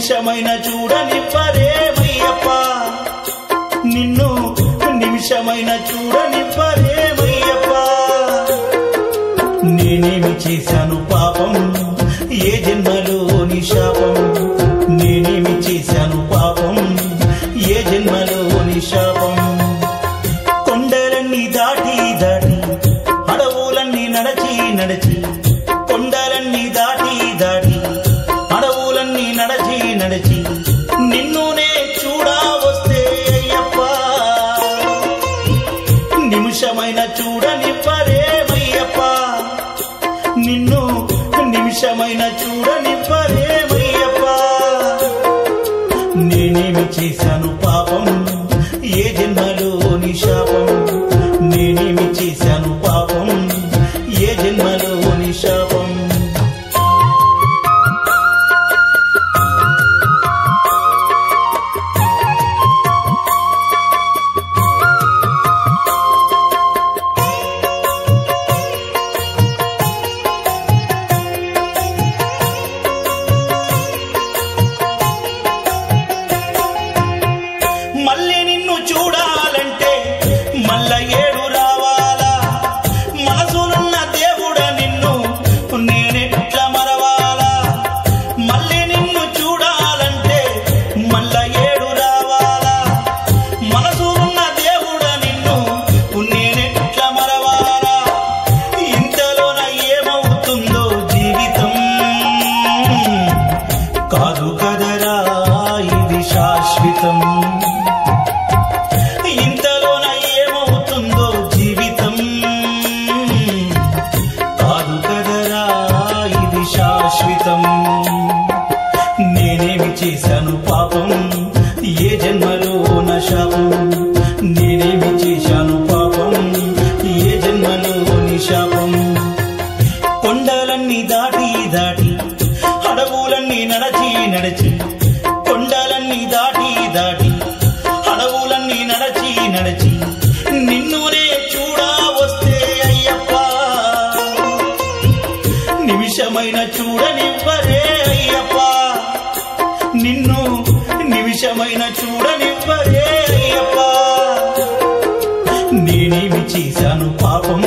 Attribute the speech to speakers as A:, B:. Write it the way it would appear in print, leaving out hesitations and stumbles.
A: నిమిషమైన చూడనివ్వరేమయ్యప్ప నిన్ను నిమిషమైన చూడనివ్వరేమయ్యప్ప నేనేమి చేశాను పాపం ఏ జన్మలోని శాపం నేనేమి చేశాను పాపం ఏ జన్మలోని శాపం కొండలన్నీ దాటి దాటి అడవులన్నీ నడచి నడచి కొండలన్నీ దాటి దాటి అడవులన్నీ నడచి నడచి నిన్నునే చూడా వస్తే అయ్యప్ప నిమిషమైన చూడనివ్వరేమయ్యప్ప నిన్ను నిమిషమైన చూడనివ్వరేమయ్యప్ప నేనేమి చేశాను పాపం ఏ జన్మలోని శాపం నేనేమి చేశాను పాపం ఏ జన్మలోని శాపం మళ్ళీ నిన్ను చూడాలంటే మళ్ళా ఏడు రావాలా మనసులున్న దేవుడ నిన్ను నేనెట్లా మరవాలా మళ్ళీ నిన్ను చూడాలంటే మళ్ళా ఏడు రావాలా మనసులున్న దేవుడ నిన్ను నేనెట్లా మరవాలా ఇంతలోన ఏమవుతుందో జీవితం కాదు కదరా ఇది శాశ్వతం ఇంతలోన ఏమవుతుందో జీవితం కాదు కదరా ఇది శాశ్వతం నేనేమి చేశాను పాపం ఏ జన్మలోన శాపం నేనేమి చేశాను పాపం ఏ జన్మలోని శాపం కొండలన్నీ దాటి దాటి అడవులన్నీ నడచి నడచి కొండలన్నీ దాటి దాటి అడవులన్నీ నడచి నడచి నిన్నునే చూడా వస్తే అయ్యప్ప నిమిషమైన చూడనివ్వరే అయ్యప్ప నిన్ను నిమిషమైన చూడనివ్వరే అయ్యప్ప నేనేమి చేశాను పాపం